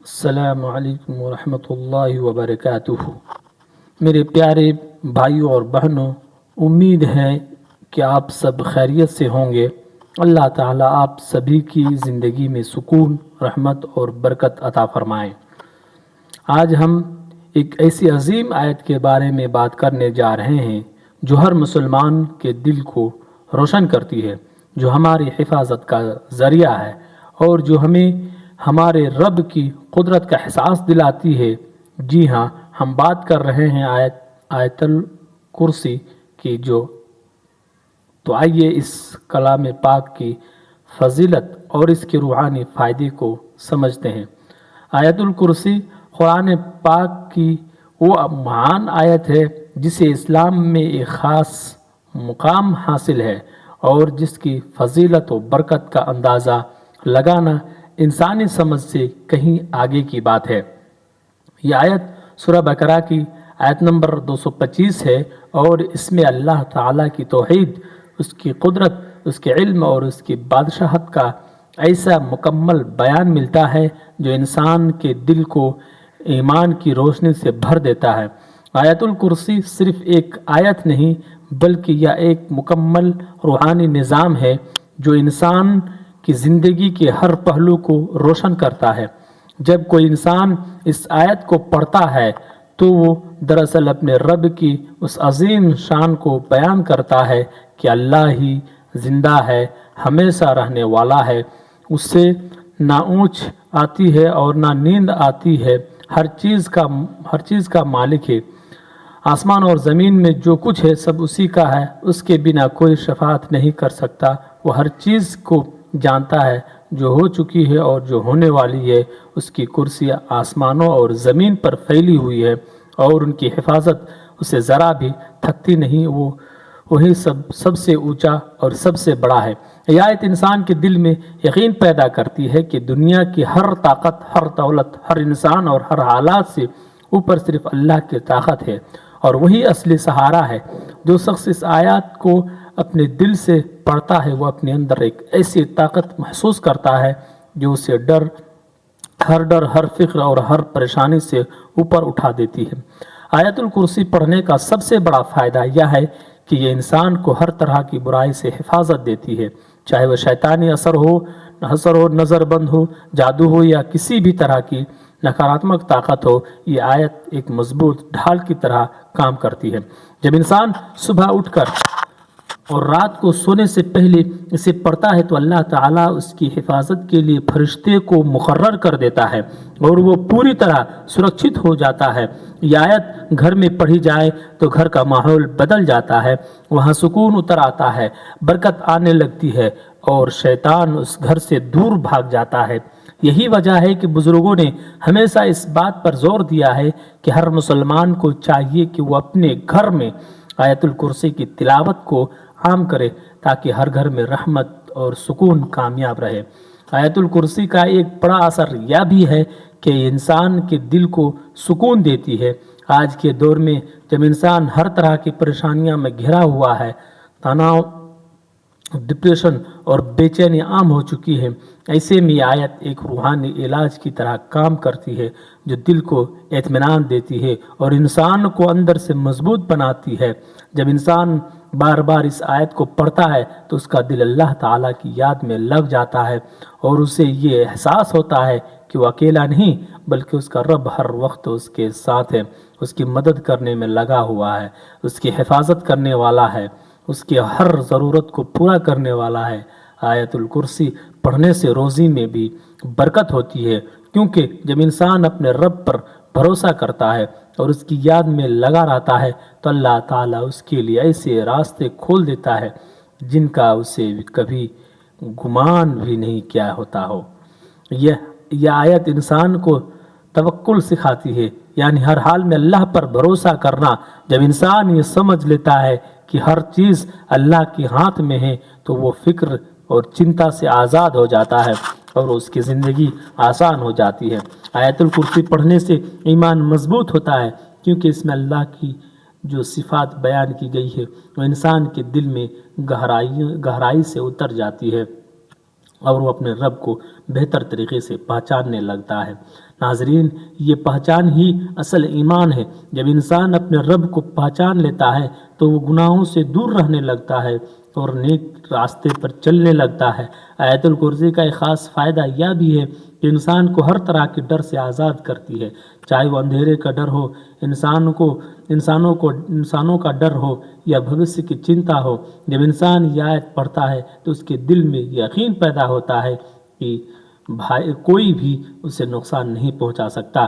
السلام علیکم ورحمۃ اللہ وبرکاتہ۔ میرے پیارے بھائیوں اور بہنوں، امید ہے کہ آپ سب خیریت سے ہوں گے۔ اللہ تعالیٰ آپ سبھی کی زندگی میں سکون، رحمت اور برکت عطا فرمائے۔ آج ہم ایک ایسی عظیم آیت کے بارے میں بات کرنے جا رہے ہیں جو ہر مسلمان کے دل کو روشن کرتی ہے، جو ہماری حفاظت کا ذریعہ ہے اور جو ہمیں ہمارے رب کی قدرت کا احساس دلاتی ہے۔ جی ہاں، ہم بات کر رہے ہیں آیت الکرسی کی۔ تو آئیے اس کلام پاک کی فضیلت اور اس کے روحانی فائدے کو سمجھتے ہیں۔ آیت الکرسی قرآن پاک کی وہ مہان آیت ہے جسے اسلام میں ایک خاص مقام حاصل ہے اور جس کی فضیلت و برکت کا اندازہ لگانا انسانی سمجھ سے کہیں آگے کی بات ہے۔ یہ آیت سورہ بقرہ کی آیت نمبر 225 ہے اور اس میں اللہ تعالیٰ کی توحید، اس کی قدرت، اس کے علم اور اس کی بادشاہت کا ایسا مکمل بیان ملتا ہے جو انسان کے دل کو ایمان کی روشنی سے بھر دیتا ہے۔ آیت الکرسی صرف ایک آیت نہیں بلکہ یہ ایک مکمل روحانی نظام ہے جو انسان کی زندگی کے ہر پہلو کو روشن کرتا ہے۔ جب کوئی انسان اس آیت کو پڑھتا ہے تو وہ دراصل اپنے رب کی اس عظیم شان کو بیان کرتا ہے کہ اللہ ہی زندہ ہے، ہمیشہ رہنے والا ہے، اس سے نہ اونچ آتی ہے اور نہ نیند آتی ہے، ہر چیز کا مالک ہے۔ آسمان اور زمین میں جو کچھ ہے سب اسی کا ہے، اس کے بنا کوئی شفاعت نہیں کر سکتا۔ وہ ہر چیز کو جانتا ہے جو ہو چکی ہے اور جو ہونے والی ہے۔ اس کی کرسی آسمانوں اور زمین پر پھیلی ہوئی ہے اور ان کی حفاظت اسے ذرا بھی تھکتی نہیں۔ وہی سب سے اونچا اور سب سے بڑا ہے۔ یہ آیت انسان کے دل میں یقین پیدا کرتی ہے کہ دنیا کی ہر طاقت، ہر دولت، ہر انسان اور ہر حالات سے اوپر صرف اللہ کی طاقت ہے اور وہی اصلی سہارا ہے۔ جو شخص اس آیات کو اپنے دل سے پڑھتا ہے وہ اپنے اندر ایک ایسی طاقت محسوس کرتا ہے جو اسے ہر فکر اور ہر پریشانی سے اوپر اٹھا دیتی ہے۔ آیت الکرسی پڑھنے کا سب سے بڑا فائدہ یہ ہے کہ یہ انسان کو ہر طرح کی برائی سے حفاظت دیتی ہے، چاہے وہ شیطانی اثر ہو، نظر بند ہو، جادو ہو یا کسی بھی طرح کی نکاراتمک طاقت ہو۔ یہ آیت ایک مضبوط ڈھال کی طرح کام کرتی ہے۔ جب انسان صبح اٹھ کر اور رات کو سونے سے پہلے اسے پڑھتا ہے تو اللہ تعالیٰ اس کی حفاظت کے لیے فرشتے کو مقرر کر دیتا ہے اور وہ پوری طرح سرکشت ہو جاتا ہے۔ یہ آیت گھر میں پڑھی جائے تو گھر کا ماحول بدل جاتا ہے، وہاں سکون اتر آتا ہے، برکت آنے لگتی ہے اور شیطان اس گھر سے دور بھاگ جاتا ہے۔ یہی وجہ ہے کہ بزرگوں نے ہمیشہ اس بات پر زور دیا ہے کہ ہر مسلمان کو چاہیے کہ وہ اپنے گھر میں آیت الکرسی کی تلاوت کو عام کرے تاکہ ہر گھر میں رحمت اور سکون کامیاب رہے۔ آیت الکرسی کا ایک بڑا اثر یہ بھی ہے کہ انسان کے دل کو سکون دیتی ہے۔ آج کے دور میں جب انسان ہر طرح کی پریشانیاں میں گھرا ہوا ہے، تناؤ، ڈپریشن اور بے چینی عام ہو چکی ہے، ایسے میں یہ آیت ایک روحانی علاج کی طرح کام کرتی ہے جو دل کو اطمینان دیتی ہے اور انسان کو اندر سے مضبوط بناتی ہے۔ جب انسان بار بار اس آیت کو پڑھتا ہے تو اس کا دل اللہ تعالیٰ کی یاد میں لگ جاتا ہے اور اسے یہ احساس ہوتا ہے کہ وہ اکیلا نہیں بلکہ اس کا رب ہر وقت اس کے ساتھ ہے، اس کی مدد کرنے میں لگا ہوا ہے، اس کی حفاظت کرنے والا ہے، اس کی ہر ضرورت کو پورا کرنے والا ہے۔ آیت الکرسی پڑھنے سے روزی میں بھی برکت ہوتی ہے، کیونکہ جب انسان اپنے رب پر بھروسہ کرتا ہے اور اس کی یاد میں لگا رہتا ہے تو اللہ تعالیٰ اس کے لیے ایسے راستے کھول دیتا ہے جن کا اسے کبھی گمان بھی نہیں کیا ہوتا ہو۔ یہ آیت انسان کو توکل سکھاتی ہے، یعنی ہر حال میں اللہ پر بھروسہ کرنا۔ جب انسان یہ سمجھ لیتا ہے کہ ہر چیز اللہ کے ہاتھ میں ہے تو وہ فکر اور چنتا سے آزاد ہو جاتا ہے اور اس کی زندگی آسان ہو جاتی ہے۔ آیت الکرسی پڑھنے سے ایمان مضبوط ہوتا ہے کیونکہ اس میں اللہ کی جو صفات بیان کی گئی ہے وہ انسان کے دل میں گہرائی سے اتر جاتی ہے اور وہ اپنے رب کو بہتر طریقے سے پہچاننے لگتا ہے۔ ناظرین، یہ پہچان ہی اصل ایمان ہے۔ جب انسان اپنے رب کو پہچان لیتا ہے تو وہ گناہوں سے دور رہنے لگتا ہے اور نیک راستے پر چلنے لگتا ہے۔ آیت الکرسی کا ایک خاص فائدہ یہ بھی ہے کہ انسان کو ہر طرح کے ڈر سے آزاد کرتی ہے، چاہے وہ اندھیرے کا ڈر ہو، انسانوں کا ڈر ہو یا بھوشیہ کی چنتا ہو۔ جب انسان یہ آیت پڑھتا ہے تو اس کے دل میں یقین پیدا ہوتا ہے کہ کوئی بھی اسے نقصان نہیں پہنچا سکتا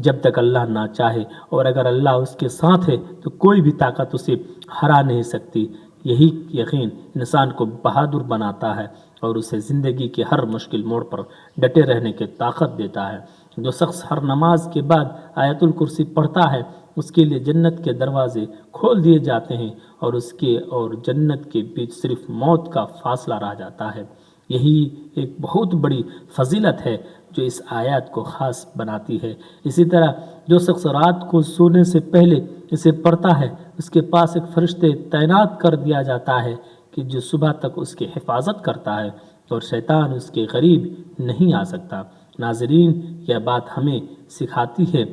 جب تک اللہ نہ چاہے، اور اگر اللہ اس کے ساتھ ہے تو کوئی بھی طاقت اسے ہرا نہیں سکتی۔ یہی یقین انسان کو بہادر بناتا ہے اور اسے زندگی کے ہر مشکل موڑ پر ڈٹے رہنے کی طاقت دیتا ہے۔ جو شخص ہر نماز کے بعد آیت الکرسی پڑھتا ہے اس کے لیے جنت کے دروازے کھول دیے جاتے ہیں اور اس کے اور جنت کے بیچ صرف موت کا فاصلہ رہ جاتا ہے۔ یہی ایک بہت بڑی فضیلت ہے جو اس آیات کو خاص بناتی ہے۔ اسی طرح جو شخص رات کو سونے سے پہلے اسے پڑھتا ہے اس کے پاس ایک فرشتے تعینات کر دیا جاتا ہے کہ جو صبح تک اس کی حفاظت کرتا ہے اور شیطان اس کے قریب نہیں آ سکتا۔ ناظرین، یہ بات ہمیں سکھاتی ہے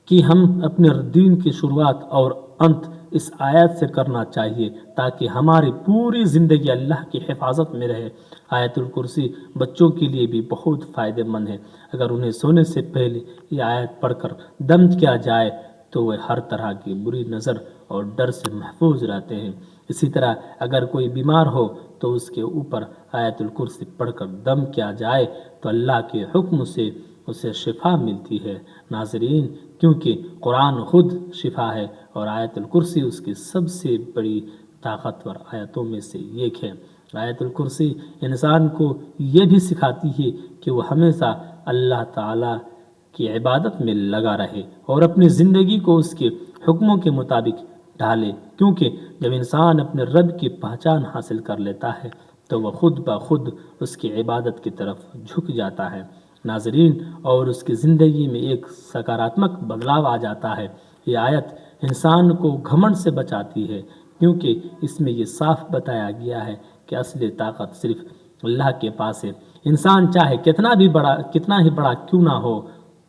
کہ ہم اپنے دین کی شروعات اور انت اس آیت سے کرنا چاہیے تاکہ ہماری پوری زندگی اللہ کی حفاظت میں رہے۔ آیت الکرسی بچوں کے لیے بھی بہت فائدہ مند ہے۔ اگر انہیں سونے سے پہلے یہ آیت پڑھ کر دم کیا جائے تو وہ ہر طرح کی بری نظر اور ڈر سے محفوظ رہتے ہیں۔ اسی طرح اگر کوئی بیمار ہو تو اس کے اوپر آیت الکرسی پڑھ کر دم کیا جائے تو اللہ کے حکم سے اسے شفا ملتی ہے۔ ناظرین، کیونکہ قرآن خود شفا ہے اور آیت الکرسی اس کی سب سے بڑی طاقتور آیتوں میں سے ایک ہے۔ آیت الکرسی انسان کو یہ بھی سکھاتی ہے کہ وہ ہمیشہ اللہ تعالیٰ کی عبادت میں لگا رہے اور اپنی زندگی کو اس کے حکموں کے مطابق ڈھالے، کیونکہ جب انسان اپنے رب کی پہچان حاصل کر لیتا ہے تو وہ خود بخود اس کی عبادت کی طرف جھک جاتا ہے۔ ناظرین، اور اس کی زندگی میں ایک سکاراتمک بدلاؤ آ جاتا ہے۔ یہ آیت انسان کو گھمنڈ سے بچاتی ہے کیونکہ اس میں یہ صاف بتایا گیا ہے کہ اصل طاقت صرف اللہ کے پاس ہے۔ انسان چاہے کتنا ہی بڑا کیوں نہ ہو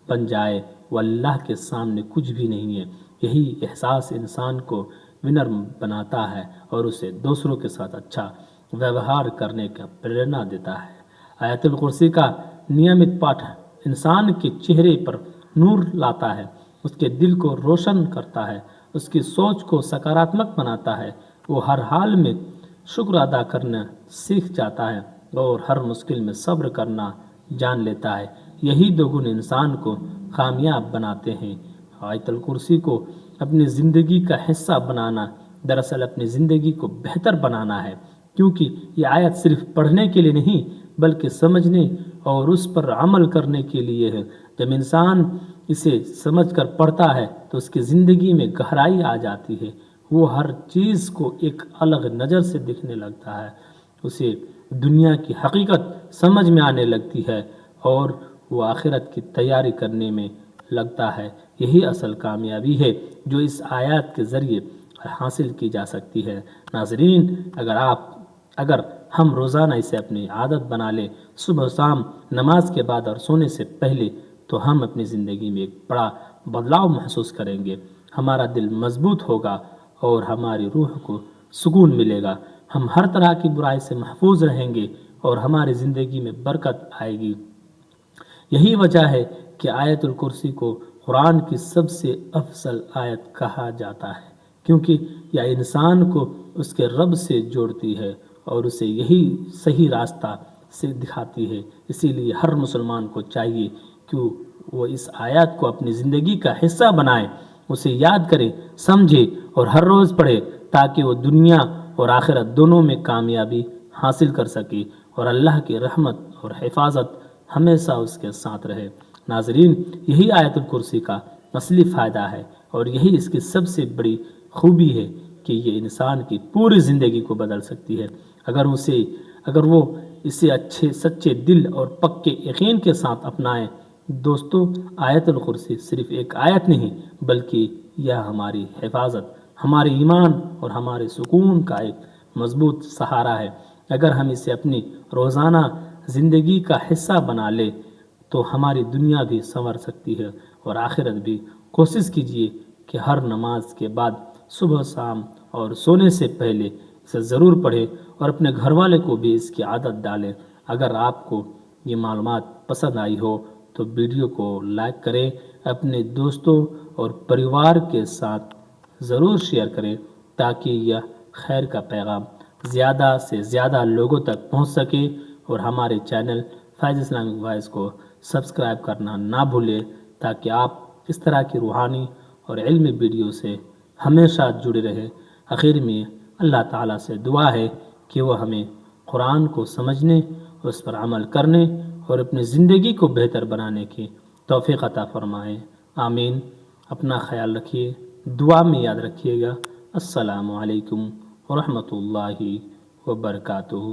بن جائے، وہ اللہ کے سامنے کچھ بھی نہیں ہے۔ یہی احساس انسان کو ونر بناتا ہے اور اسے دوسروں کے ساتھ اچھا ویوہار کرنے کا پریرنا دیتا ہے۔ آیت الکرسی کا نیمت پاٹھ انسان کے چہرے پر نور لاتا ہے، اس کے دل کو روشن کرتا ہے، اس کی سوچ کو سکاراتمک بناتا ہے۔ وہ ہر حال میں شکر ادا کرنا سیکھ جاتا ہے اور ہر مشکل میں صبر کرنا جان لیتا ہے۔ یہی دو گن انسان کو کامیاب بناتے ہیں۔ آیت الکرسی کو اپنی زندگی کا حصہ بنانا دراصل اپنی زندگی کو بہتر بنانا ہے، کیونکہ یہ آیت صرف پڑھنے کے لیے نہیں بلکہ سمجھنے اور اس پر عمل کرنے کے لیے ہے۔ جب انسان اسے سمجھ کر پڑھتا ہے تو اس کی زندگی میں گہرائی آ جاتی ہے، وہ ہر چیز کو ایک الگ نظر سے دیکھنے لگتا ہے، اسے دنیا کی حقیقت سمجھ میں آنے لگتی ہے اور وہ آخرت کی تیاری کرنے میں لگتا ہے۔ یہی اصل کامیابی ہے جو اس آیات کے ذریعے حاصل کی جا سکتی ہے۔ ناظرین، اگر ہم روزانہ اسے اپنی عادت بنا لیں، صبح شام نماز کے بعد اور سونے سے پہلے، تو ہم اپنی زندگی میں ایک بڑا بدلاؤ محسوس کریں گے۔ ہمارا دل مضبوط ہوگا اور ہماری روح کو سکون ملے گا۔ ہم ہر طرح کی برائی سے محفوظ رہیں گے اور ہماری زندگی میں برکت آئے گی۔ یہی وجہ ہے کہ آیت الکرسی کو قرآن کی سب سے افضل آیت کہا جاتا ہے، کیونکہ یہ انسان کو اس کے رب سے جوڑتی ہے اور اسے یہی صحیح راستہ سے دکھاتی ہے۔ اسی لیے ہر مسلمان کو چاہیے کہ وہ اس آیات کو اپنی زندگی کا حصہ بنائے، اسے یاد کرے، سمجھے اور ہر روز پڑھے تاکہ وہ دنیا اور آخرت دونوں میں کامیابی حاصل کر سکے اور اللہ کی رحمت اور حفاظت ہمیشہ اس کے ساتھ رہے۔ ناظرین، یہی آیت الکرسی کا اصلی فائدہ ہے اور یہی اس کی سب سے بڑی خوبی ہے کہ یہ انسان کی پوری زندگی کو بدل سکتی ہے اگر وہ اسے اچھے سچے دل اور پکے یقین کے ساتھ اپنائے۔ دوستو، آیت الکرسی صرف ایک آیت نہیں بلکہ یہ ہماری حفاظت، ہمارے ایمان اور ہمارے سکون کا ایک مضبوط سہارا ہے۔ اگر ہم اسے اپنی روزانہ زندگی کا حصہ بنا لیں تو ہماری دنیا بھی سنور سکتی ہے اور آخرت بھی۔ کوشش کیجیے کہ ہر نماز کے بعد صبح شام اور سونے سے پہلے اسے ضرور پڑھیں اور اپنے گھر والے کو بھی اس کی عادت ڈالیں۔ اگر آپ کو یہ معلومات پسند آئی ہو تو ویڈیو کو لائک کریں، اپنے دوستوں اور پریوار کے ساتھ ضرور شیئر کریں تاکہ یہ خیر کا پیغام زیادہ سے زیادہ لوگوں تک پہنچ سکے، اور ہمارے چینل فیض اسلامک وائس کو سبسکرائب کرنا نہ بھولیں تاکہ آپ اس طرح کی روحانی اور علمی ویڈیو سے ہمیشہ جڑے رہیں۔ آخر میں اللہ تعالیٰ سے دعا ہے کہ وہ ہمیں قرآن کو سمجھنے، اس پر عمل کرنے اور اپنی زندگی کو بہتر بنانے کی توفیق عطا فرمائے، آمین۔ اپنا خیال رکھیے، دعا میں یاد رکھیے گا۔ السلام علیکم ورحمۃ اللہ وبرکاتہ۔